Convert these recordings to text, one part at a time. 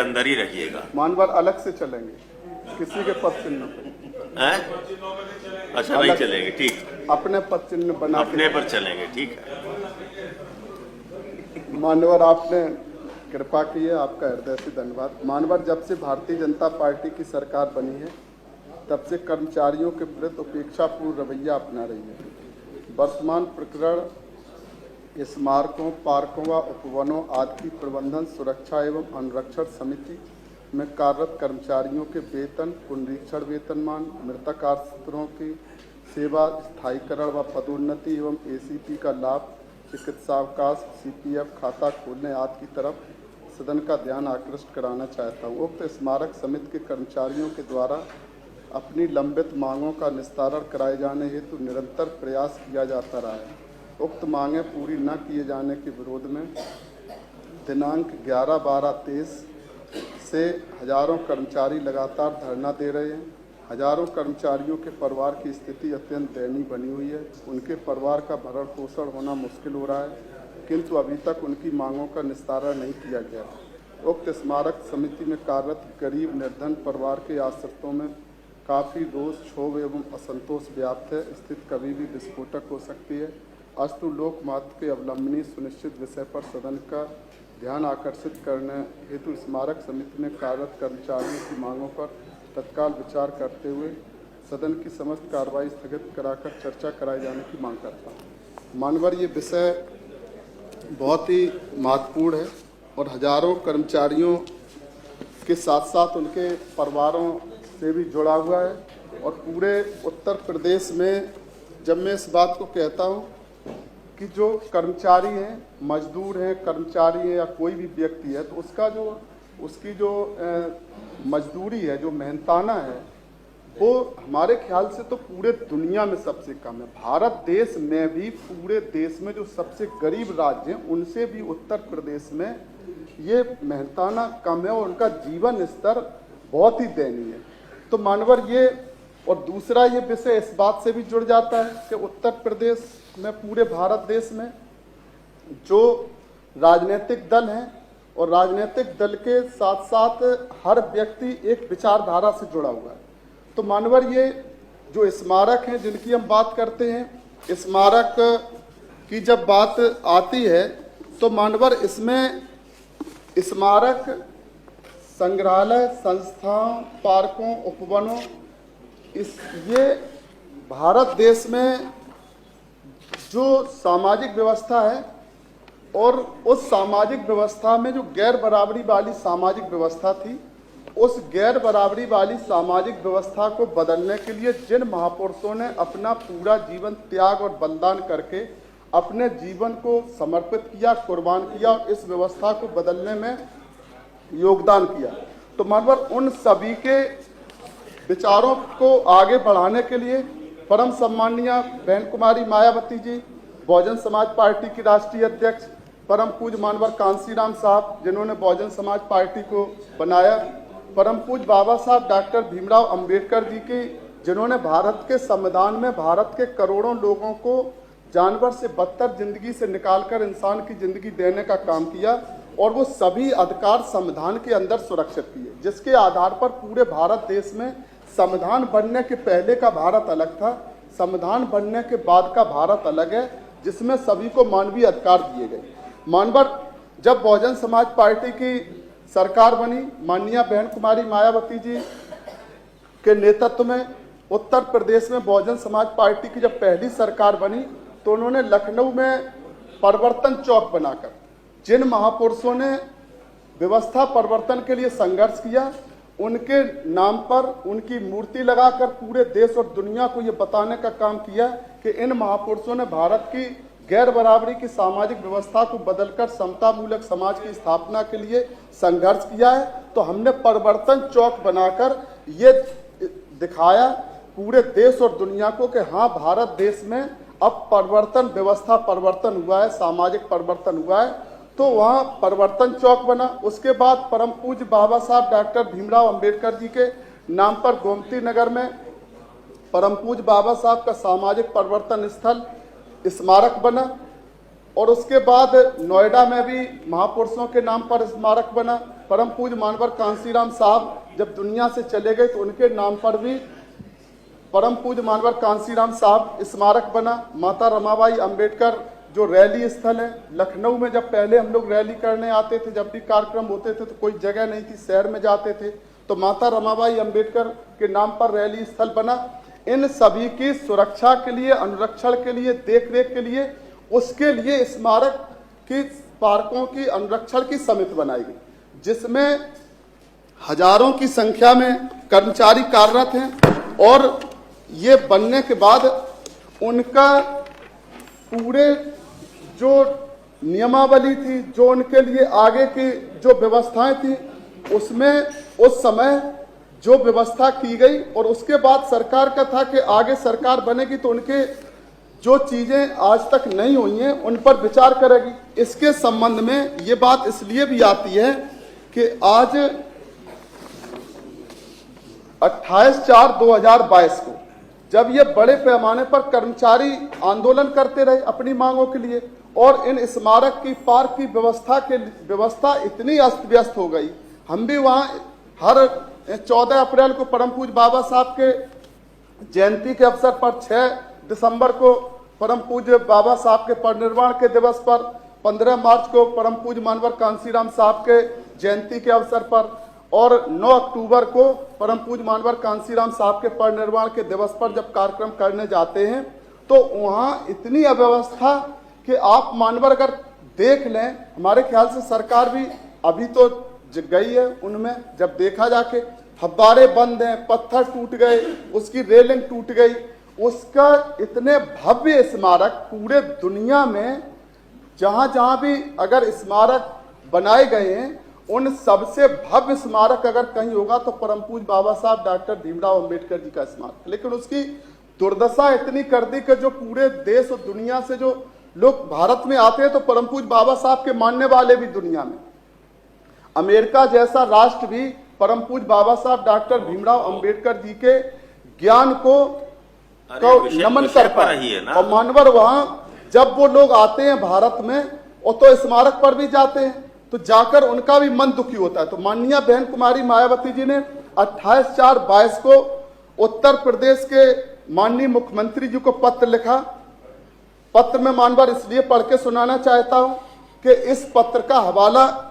अंदर ही रहिएगा। मानवर अलग से चलेंगे, किसी के पद चिन्ह पे। अच्छा, नहीं चलेंगे, ठीक, अपने पद चिन्ह बना अपने पर चलेंगे, ठीक है। मानवर आपने कृपा की है, आपका हृदय से धन्यवाद। मानवर जब से भारतीय जनता पार्टी की सरकार बनी है तब से कर्मचारियों के प्रति उपेक्षापूर्ण रवैया अपना रही है। वर्तमान प्रकरण स्मारकों, पार्कों व उपवनों आदि की प्रबंधन, सुरक्षा एवं अनुरक्षण समिति में कार्यरत कर्मचारियों के वेतन, पुनरीक्षण वेतनमान, मृतक आश्रितों की सेवा स्थायीकरण व पदोन्नति एवं एसीपी का लाभ, चिकित्सावकाश, सीपीएफ खाता खोलने आदि की तरफ सदन का ध्यान आकृष्ट कराना चाहता हूँ। उक्त स्मारक समिति के कर्मचारियों के द्वारा अपनी लंबित मांगों का निस्तारण कराए जाने हेतु निरंतर प्रयास किया जाता रहा है। उक्त मांगें पूरी न किए जाने के विरोध में दिनांक 11/12/23 से हजारों कर्मचारी लगातार धरना दे रहे हैं। हजारों कर्मचारियों के परिवार की स्थिति अत्यंत दयनीय बनी हुई है। उनके परिवार का भरण पोषण होना मुश्किल हो रहा है, किंतु अभी तक उनकी मांगों का निस्तारण नहीं किया गया। उक्त स्मारक समिति में कार्यरत गरीब निर्धन परिवार के आश्रितों में काफ़ी रोष, क्षोभ एवं असंतोष व्याप्त है। स्थिति कभी भी विस्फोटक हो सकती है। अस्तु लोक महत्व के अवलंबनीय सुनिश्चित विषय पर सदन का ध्यान आकर्षित करने हेतु स्मारक समिति में कार्यरत कर्मचारियों की मांगों पर तत्काल विचार करते हुए सदन की समस्त कार्रवाई स्थगित कराकर चर्चा कराए जाने की मांग करता हूँ। मानवर, ये विषय बहुत ही महत्वपूर्ण है और हजारों कर्मचारियों के साथ साथ उनके परिवारों से भी जुड़ा हुआ है। और पूरे उत्तर प्रदेश में जब मैं इस बात को कहता हूँ कि जो कर्मचारी हैं, मजदूर हैं, कर्मचारी हैं या कोई भी व्यक्ति है, तो उसकी जो मजदूरी है, जो मेहनताना है, वो हमारे ख्याल से तो पूरे दुनिया में सबसे कम है। भारत देश में भी पूरे देश में जो सबसे गरीब राज्य हैं उनसे भी उत्तर प्रदेश में ये मेहनताना कम है और उनका जीवन स्तर बहुत ही दयनीय है। तो मानवर, ये और दूसरा ये विषय इस बात से भी जुड़ जाता है कि उत्तर प्रदेश में पूरे भारत देश में जो राजनीतिक दल हैं और राजनीतिक दल के साथ साथ हर व्यक्ति एक विचारधारा से जुड़ा हुआ है। तो मानवर, ये जो स्मारक हैं जिनकी हम बात करते हैं, स्मारक की जब बात आती है तो मानवर, इसमें स्मारक, संग्रहालय, संस्थाओं, पार्कों, उपवनों, ये भारत देश में जो सामाजिक व्यवस्था है और उस सामाजिक व्यवस्था में जो गैर बराबरी वाली सामाजिक व्यवस्था थी, उस गैर बराबरी वाली सामाजिक व्यवस्था को बदलने के लिए जिन महापुरुषों ने अपना पूरा जीवन त्याग और बलिदान करके अपने जीवन को समर्पित किया, कुर्बान किया और इस व्यवस्था को बदलने में योगदान किया, तो मानवर, उन सभी के विचारों को आगे बढ़ाने के लिए परम सम्माननीय बहन कुमारी मायावती जी, बहुजन समाज पार्टी की राष्ट्रीय अध्यक्ष, परम पूज्य मानवर कांसीराम साहब जिन्होंने बहुजन समाज पार्टी को बनाया, परम पूज्य बाबा साहब डॉक्टर भीमराव अंबेडकर जी की जिन्होंने भारत के संविधान में भारत के करोड़ों लोगों को जानवर से बदतर जिंदगी से निकालकर इंसान की जिंदगी देने का काम किया और वो सभी अधिकार संविधान के अंदर सुरक्षित किए, जिसके आधार पर पूरे भारत देश में संविधान बनने के पहले का भारत अलग था, संविधान बनने के बाद का भारत अलग है, जिसमें सभी को मानवीय अधिकार दिए गए। मानवर, जब बहुजन समाज पार्टी की सरकार बनी, माननीय बहन कुमारी मायावती जी के नेतृत्व में उत्तर प्रदेश में बहुजन समाज पार्टी की जब पहली सरकार बनी तो उन्होंने लखनऊ में परिवर्तन चौक बनाकर जिन महापुरुषों ने व्यवस्था परिवर्तन के लिए संघर्ष किया, उनके नाम पर उनकी मूर्ति लगाकर पूरे देश और दुनिया को ये बताने का काम किया कि इन महापुरुषों ने भारत की गैर बराबरी की सामाजिक व्यवस्था को बदलकर समता मूलक समाज की स्थापना के लिए संघर्ष किया है। तो हमने परिवर्तन चौक बनाकर ये दिखाया पूरे देश और दुनिया को कि हाँ, भारत देश में अब परिवर्तन, व्यवस्था परिवर्तन हुआ है, सामाजिक परिवर्तन हुआ है। तो वहाँ परिवर्तन चौक बना। उसके बाद परम पूज्य बाबा साहब डॉक्टर भीमराव अंबेडकर जी के नाम पर गोमती नगर में परम पूज्य बाबा साहब का सामाजिक परिवर्तन स्थल स्मारक बना और उसके बाद नोएडा में भी महापुरुषों के नाम पर स्मारक बना। परम पूज्य मानवर कांसीराम साहब जब दुनिया से चले गए तो उनके नाम पर भी परम पूज्य मानवर कांसीराम साहब स्मारक बना। माता रमाबाई अंबेडकर जो रैली स्थल है, लखनऊ में जब पहले हम लोग रैली करने आते थे, जब भी कार्यक्रम होते थे तो कोई जगह नहीं थी, शहर में जाते थे, तो माता रमाबाई अंबेडकर के नाम पर रैली स्थल बना। इन सभी की सुरक्षा के लिए, अनुरक्षण के लिए, देखरेख के लिए, उसके लिए स्मारक की पार्कों की अनुरक्षण की समिति बनाई गई, जिसमें हजारों की संख्या में कर्मचारी कार्यरत हैं। और ये बनने के बाद उनका पूरे जो नियमावली थी, जो उनके लिए आगे की जो व्यवस्थाएं थी, उसमें उस समय जो व्यवस्था की गई, और उसके बाद सरकार का था कि आगे सरकार बनेगी तो उनके जो चीजें आज तक नहीं हुई हैं उन पर विचार करेगी। इसके संबंध में ये बात इसलिए भी आती है कि आज 28/4/2022 को जब ये बड़े पैमाने पर कर्मचारी आंदोलन करते रहे अपनी मांगों के लिए, और इन स्मारक की पार्क की व्यवस्था इतनी अस्त व्यस्त हो गई। हम भी वहाँ हर 14 अप्रैल को परम पूज्य बाबा साहब के जयंती के अवसर पर, 6 दिसंबर को परम पूज्य बाबा साहब के परिनिर्वाण के दिवस पर, 15 मार्च को परम पूज्य मानवर कांसीराम साहब के जयंती के अवसर पर, और 9 अक्टूबर को परम पूज्य मानवर कांसीराम साहब के परिनिर्वाण के दिवस पर जब कार्यक्रम करने जाते हैं तो वहाँ इतनी अव्यवस्था कि आप मानवर अगर देख लें, हमारे ख्याल से सरकार भी अभी तो गई है उनमें, जब देखा जाके फव्वारे बंद हैं, पत्थर टूट गए, उसकी रेलिंग टूट गई। उसका इतने भव्य स्मारक पूरे दुनिया में जहां जहां भी अगर स्मारक बनाए गए हैं, उन सबसे भव्य स्मारक अगर कहीं होगा तो परम पूज्य बाबा साहब डॉक्टर भीमराव अंबेडकर जी का स्मारक। लेकिन उसकी दुर्दशा इतनी कर दी कि जो पूरे देश और दुनिया से जो लोग भारत में आते हैं तो परम पूज्य बाबा साहब के मानने वाले भी दुनिया में, अमेरिका जैसा राष्ट्र भी परम पूज्य बाबा साहब डॉक्टर भीमराव अंबेडकर जी के ज्ञान को नमन करता है। और मानवर वहां जब वो लोग आते हैं भारत में, और तो स्मारक पर भी जाते हैं, तो जाकर उनका भी मन दुखी होता है। तो माननीय बहन कुमारी मायावती जी ने 28/4/22 को उत्तर प्रदेश के माननीय मुख्यमंत्री जी को पत्र लिखा। पत्र में मानवर इसलिए पढ़ के सुनाना चाहता हूं कि इस पत्र का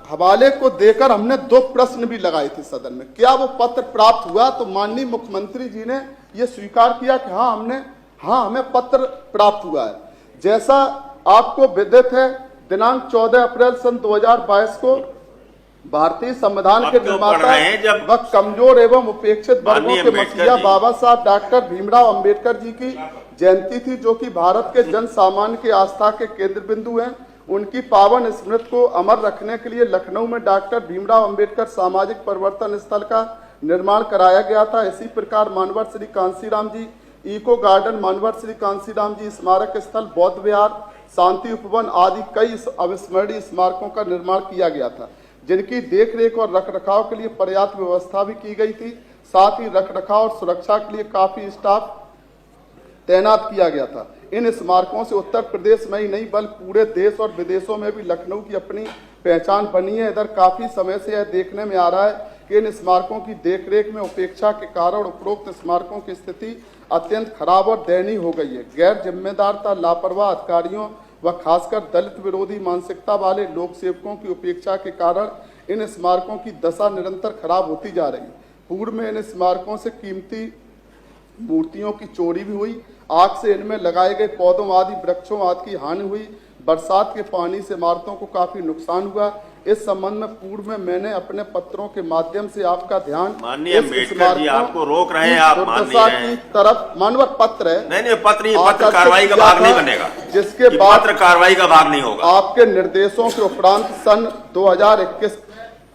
हवाले को देकर हमने 2 प्रश्न भी लगाए थे सदन में। क्या वो पत्र प्राप्त हुआ? तो माननीय मुख्यमंत्री जी ने ये स्वीकार किया कि हाँ हमें पत्र प्राप्त हुआ है। जैसा आपको विदित है, दिनांक 14 अप्रैल सन 2022 को भारतीय संविधान के निर्माता व कमजोर एवं उपेक्षित वर्गों के मसीहा बाबा साहब डॉक्टर भीमराव अंबेडकर जी की जयंती थी, जो कि भारत के जन सामान्य के आस्था के केंद्र बिंदु हैं। उनकी पावन स्मृति को अमर रखने के लिए लखनऊ में डॉक्टर भीमराव अंबेडकर सामाजिक परिवर्तन स्थल का निर्माण कराया गया था। इसी प्रकार मानवर श्री कांसीराम जी इको गार्डन, मानवर श्री कांसीराम जी स्मारक स्थल, बौद्ध विहार, शांति उपवन आदि कई अविस्मरणीय स्मारकों का निर्माण किया गया था, जिनकी देखरेख और रखरखाव के लिए पर्याप्त व्यवस्था भी की गई थी। साथ ही रखरखाव और सुरक्षा के लिए काफी स्टाफ तैनात किया गया था। इन स्मारकों से उत्तर प्रदेश में ही नहीं बल्कि पूरे देश और विदेशों में भी लखनऊ की अपनी पहचान बनी है। इधर काफी समय से यह देखने में आ रहा है कि इन स्मारकों की देखरेख में उपेक्षा के कारण उपरोक्त स्मारकों की स्थिति अत्यंत खराब और दयनीय हो गई है। गैर जिम्मेदारता, लापरवाह अधिकारियों व खासकर दलित विरोधी मानसिकता वाले लोक सेवकों की उपेक्षा के कारण इन स्मारकों की दशा निरंतर खराब होती जा रही है। पूर्व में इन स्मारकों से कीमती मूर्तियों की चोरी भी हुई, आग से इनमें लगाए गए पौधों आदि वृक्षों आदि की हानि हुई, बरसात के पानी से इमारतों को काफी नुकसान हुआ। इस संबंध में पूर्व में मैंने अपने पत्रों के माध्यम से आपका ध्यान माननीय अम्बेडकर जी आपको रोक रहे हैं, आप मान नहीं रहे हैं। तरफ मानवर पत्र है, नहीं पत्र कार्रवाई का भाग नहीं बनेगा, जिसके बाद पत्र कार्रवाई का भाग नहीं होगा। आपके निर्देशों के उपरांत सन 2021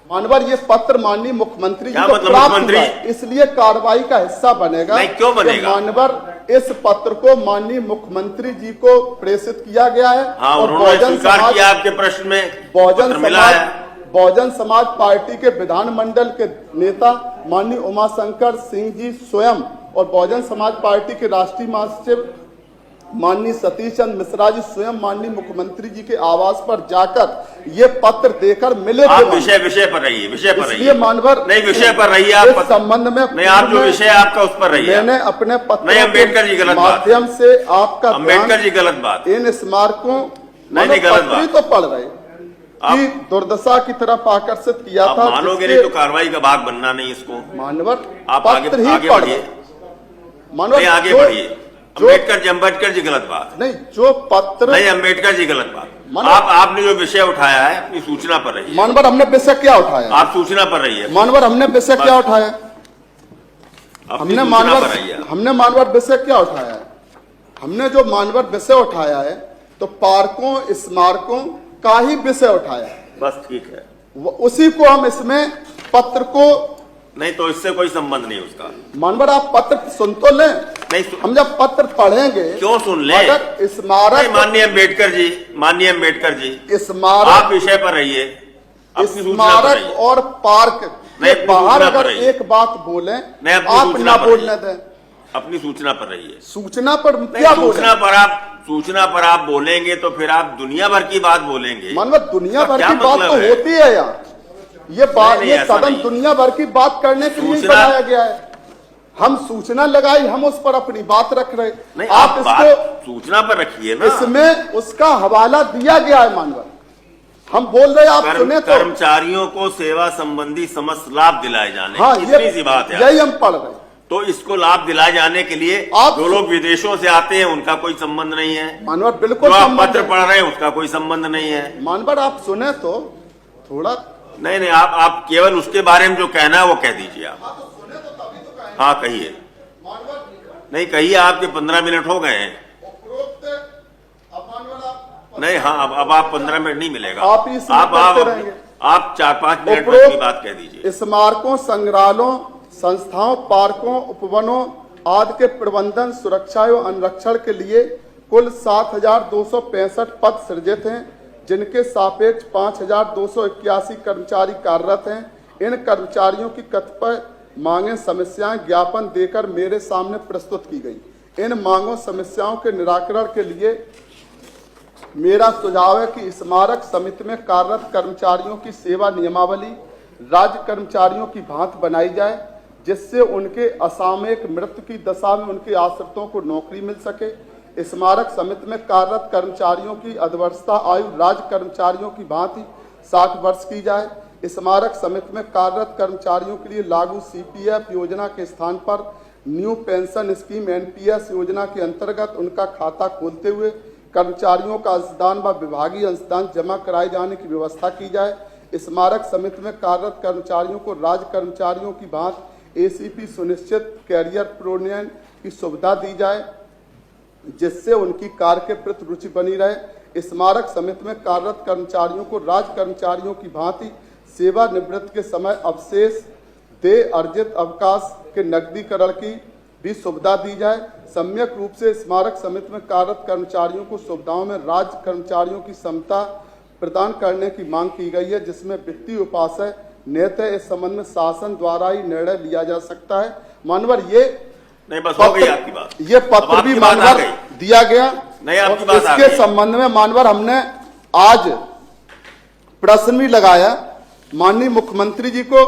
मानवर ये पत्र माननीय मुख्यमंत्री जी को प्राप्त हुआ, इसलिए कार्रवाई का हिस्सा बनेगा। नहीं, क्यों बनेगा? मानवर इस पत्र को माननीय मुख्यमंत्री जी को प्रेषित किया गया है। हाँ, और बहुजन समाज किया आपके प्रश्न में बहुजन समाज पार्टी के विधानमंडल के नेता माननीय उमाशंकर सिंह जी स्वयं और बहुजन समाज पार्टी के राष्ट्रीय महासचिव माननीय सतीश चंद्र मिश्रा जी स्वयं माननीय मुख्यमंत्री जी के आवास पर जाकर ये पत्र देकर मिले थे। आप विषय पर रहिए, विषय पर रहिए। मानवर नहीं, विषय पर रहिए आप। इस संबंध में नहीं, आप जो विषय आपका उस पर रहिए। मैंने अपने पत्र नहीं, अम्बेडकर जी गलत बात, माध्यम से आपका अम्बेडकर जी गलत बात, इन स्मारकों नहीं गलत बात तो पढ़ रहे कि दुर्दशा की तरफ आकर्षित किया था। मानोगे नहीं तो कार्रवाई का भाग बनना नहीं इसको। मानवर आप आगे बढ़िए, मानवर आगे बढ़िए। अम्बेडकर जी गलत बात नहीं, जो पत्र नहीं, अम्बेडकर जी गलत बात। आपने जो विषय उठाया है अपनी सूचना पर रहिए। मानवर हमने विषय क्या उठाया? आप सूचना पर रहिए। मानवर हमने विषय क्या उठाया? हमने मानवर विषय क्या उठाया है? हमने जो मानवर विषय उठाया है तो पार्कों स्मारकों का ही विषय उठाया है। बस ठीक है, उसी को हम इसमें पत्र को नहीं तो इससे कोई संबंध नहीं उसका। मानवर आप पत्र सुन तो लें। नहीं, हम जब पत्र पढ़ेंगे क्यों सुन लें? अगर स्मारक माननीय अम्बेडकर जी स्मारक आप विषय पर रहिए। स्मारक और पार्क के बाहर अगर एक बात बोले आप ना बोलने दें। अपनी सूचना पर रहिए। सूचना पर क्या सूचना पर आप बोलेंगे तो फिर आप दुनिया भर की बात बोलेंगे। मानव दुनिया भर की बात तो होती है यार। ये बात ये सदन दुनिया भर की बात करने के लिए बनाया गया है। हम सूचना लगाई, हम उस पर अपनी बात रख रहे। नहीं, आप इसको सूचना पर रखिए ना। इसमें उसका हवाला दिया गया है मानव। हम बोल रहे आप सुने तो कर्मचारियों को सेवा संबंधी समस्त लाभ दिलाए जाने। हाँ, इतनी सी बात है। यही हम पढ़ रहे। तो इसको लाभ दिलाए जाने के लिए जो लोग विदेशों से आते हैं उनका कोई संबंध नहीं है। मानवर बिल्कुल जो आप पत्र पढ़ रहे हैं उसका कोई संबंध नहीं है। मानवर आप सुने तो थोड़ा नहीं, आप केवल उसके बारे में जो कहना है वो कह दीजिए आप। हाँ कहिए। नहीं कहिए, आपके 15 मिनट हो गए हैं। नहीं, हाँ अब आप 15 मिनट नहीं मिलेगा। आप 4-5 मिनट की बात कह दीजिए। स्मारकों, संग्रहालयों, संस्थाओं, पार्कों, उपवनों आदि के प्रबंधन, सुरक्षा एवं अनुरक्षण के लिए कुल 7,265 पद सृजित हैं, जिनके सापेक्ष 5,281 कर्मचारी कार्यरत हैं। इन कर्मचारियों की कतिपय मांगें, समस्याएं ज्ञापन देकर मेरे सामने प्रस्तुत की गई। इन मांगों, समस्याओं के निराकरण के लिए मेरा सुझाव है कि स्मारक समिति में कार्यरत कर्मचारियों की सेवा नियमावली राज्य कर्मचारियों की भांति बनाई जाए, जिससे उनके असामयिक मृत्यु की दशा में उनके आश्रितों को नौकरी मिल सके। स्मारक समिति में कार्यरत कर्मचारियों की अधवर्षता आयु राज्य कर्मचारियों की भांति 60 वर्ष की जाए। स्मारक समिति में कार्यरत कर्मचारियों के लिए लागू CPF योजना के स्थान पर न्यू पेंशन स्कीम NPS योजना के अंतर्गत उनका खाता खोलते हुए कर्मचारियों का अंशदान व विभागीय अंशदान जमा कराए जाने की व्यवस्था की जाए। स्मारक समिति में कार्यरत कर्मचारियों को राज्य कर्मचारियों की भांति ACP सुनिश्चित कैरियर प्रोन्नयन की सुविधा दी जाए, जिससे उनकी कार्य के प्रति रुचि बनी रहे। स्मारक समिति में कार्यरत कर्मचारियों को राज्य कर्मचारियों की भांति सेवानिवृत्ति के समय अवशेष दे अर्जित अवकाश के नकदीकरण की भी सुविधा दी जाए। सम्यक रूप से स्मारक समिति में कार्यरत कर्मचारियों को सुविधाओं में राज्य कर्मचारियों की समता प्रदान करने की मांग की गई है, जिसमें वित्तीय उपाय नेता इस संबंध में शासन द्वारा ही निर्णय लिया जा सकता है। मानवर ये नहीं, बस हो गई आपकी बात। ये पत्र भी मानवर दिया गया। नहीं, आपकी बात आ गई। इसके संबंध में मानवर हमने आज प्रश्न भी लगाया माननीय मुख्यमंत्री जी को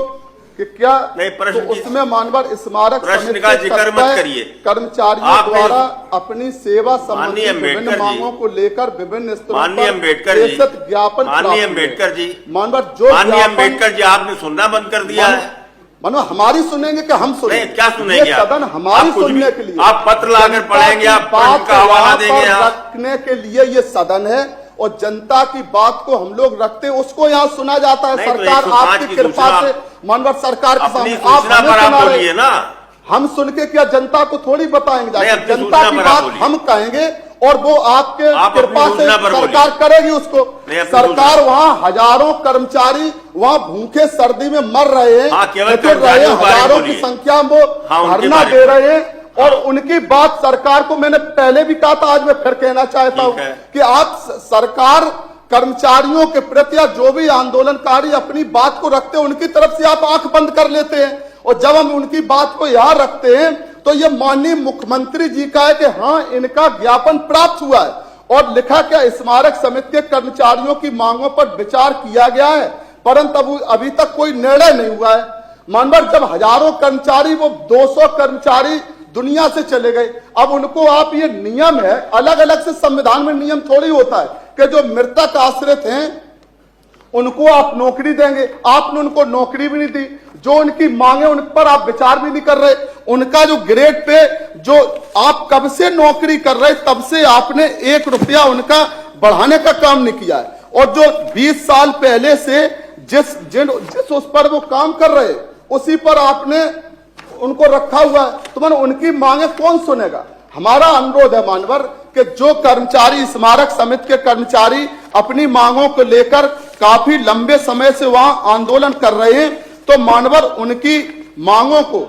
कि क्या नहीं प्रश्न तो उसमें मानवर स्मारक प्रश्न का जिक्र मत करिए। कर्मचारियों द्वारा अपनी सेवा संबंधी विभिन्न मांगों को लेकर विभिन्न स्तरों पर ज्ञापन माननीय अम्बेडकर जी माननीय अम्बेडकर जी आपने सुनना बंद कर दिया है। मानो हमारी सुनेंगे कि हम सुनेंगे? क्या सुनेंगे? सदन हमारी सुनने के लिए आप पत्र लाकर पढ़ेंगे, आप बात का हवाला देंगे। रखने के लिए ये सदन है और जनता की बात को हम लोग रखते हैं, उसको यहाँ सुना जाता है। सरकार आपकी कृपा से मानवर सरकार के सामने आप बोलिए ना। हम सुन के क्या जनता को थोड़ी बताएंगे? जनता की बात हम कहेंगे और वो आपके कृपा से सरकार करेगी उसको। सरकार वहाँ हजारों कर्मचारी वहाँ भूखे सर्दी में मर रहे हैं, हजारों की संख्या में वो धरना दे रहे हैं और उनकी बात सरकार को मैंने पहले भी कहा था, आज मैं फिर कहना चाहता हूं कि आप सरकार कर्मचारियों के प्रति या जो भी आंदोलनकारी अपनी बात को रखते हैं उनकी तरफ से आप आंख बंद कर लेते हैं और जब हम उनकी बात को यहाँ रखते हैं तो ये माननीय मुख्यमंत्री जी का है कि हाँ इनका ज्ञापन प्राप्त हुआ है और लिखा क्या स्मारक समिति के कर्मचारियों की मांगों पर विचार किया गया है, परंतु अभी तक कोई निर्णय नहीं हुआ है। मानवर जब हजारों कर्मचारी, वो 200 कर्मचारी दुनिया से चले गए, अब उनको आप, ये नियम है, अलग अलग से संविधान में नियम थोड़ी होता है कि जो मृतक आश्रित हैं उनको आप नौकरी देंगे। आपने उनको नौकरी भी नहीं दी, जो उनकी मांगे उन पर आप विचार भी नहीं कर रहे। उनका जो ग्रेड पे जो आप कब से नौकरी कर रहे, तब से आपने 1 रुपया उनका बढ़ाने का काम नहीं किया है। और जो 20 साल पहले से जिस उस पर वो काम कर रहे, उसी पर आपने उनको रखा हुआ है, तो मैंने उनकी मांगे कौन सुनेगा। हमारा अनुरोध है मानवर कि जो कर्मचारी, स्मारक समिति के कर्मचारी अपनी मांगों को लेकर काफी लंबे समय से वहां आंदोलन कर रहे हैं, तो मानवर उनकी मांगों को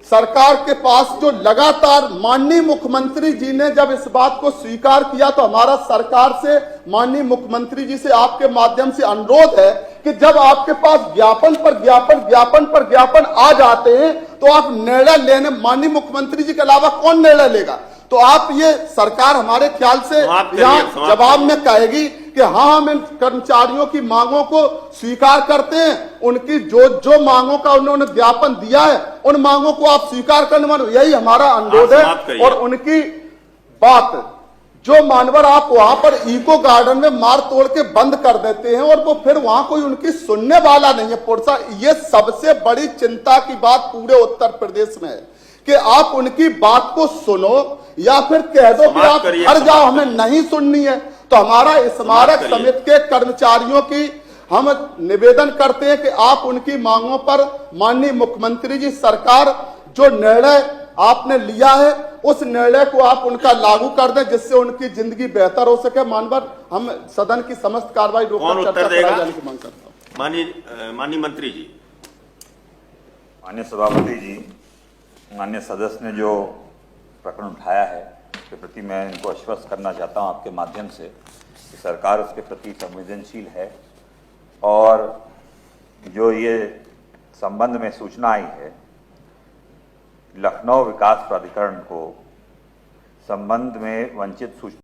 सरकार के पास जो लगातार माननीय मुख्यमंत्री जी ने जब इस बात को स्वीकार किया, तो हमारा सरकार से, माननीय मुख्यमंत्री जी से आपके माध्यम से अनुरोध है कि जब आपके पास ज्ञापन पर ज्ञापन, ज्ञापन पर ज्ञापन आ जाते हैं, तो आप निर्णय लेने, माननीय मुख्यमंत्री जी के अलावा कौन निर्णय लेगा। तो आप, ये सरकार हमारे ख्याल से यहाँ जवाब में कहेगी कि हाँ हम इन कर्मचारियों की मांगों को स्वीकार करते हैं, उनकी जो मांगों का उन्होंने ज्ञापन दिया है उन मांगों को आप स्वीकार करने वाले, यही हमारा अनुरोध है। और उनकी बात जो मानवर आप वहां पर इको गार्डन में मार तोड़ के बंद कर देते हैं और वो फिर वहां कोई उनकी सुनने वाला नहीं है। पुरसा, ये सबसे बड़ी चिंता की बात पूरे उत्तर प्रदेश में है कि आप उनकी बात को सुनो या फिर कह दो कि आप हट जाओ, हमें नहीं सुननी है। तो हमारा स्मारक समिति के कर्मचारियों की हम निवेदन करते हैं कि आप उनकी मांगों पर माननीय मुख्यमंत्री जी, सरकार जो निर्णय आपने लिया है उस निर्णय को आप उनका लागू कर दें, जिससे उनकी जिंदगी बेहतर हो सके। मानवर हम सदन की समस्त कार्रवाई रोककर चर्चा कराए जाने की मांग करता हूं। माननीय मंत्री जी। माननीय सभापति जी, माननीय सदस्य ने जो प्रकरण उठाया है उसके प्रति मैं इनको आश्वस्त करना चाहता हूं आपके माध्यम से कि सरकार उसके प्रति संवेदनशील है और जो ये संबंध में सूचना आई है, लखनऊ विकास प्राधिकरण को संबंध में वंचित सूचना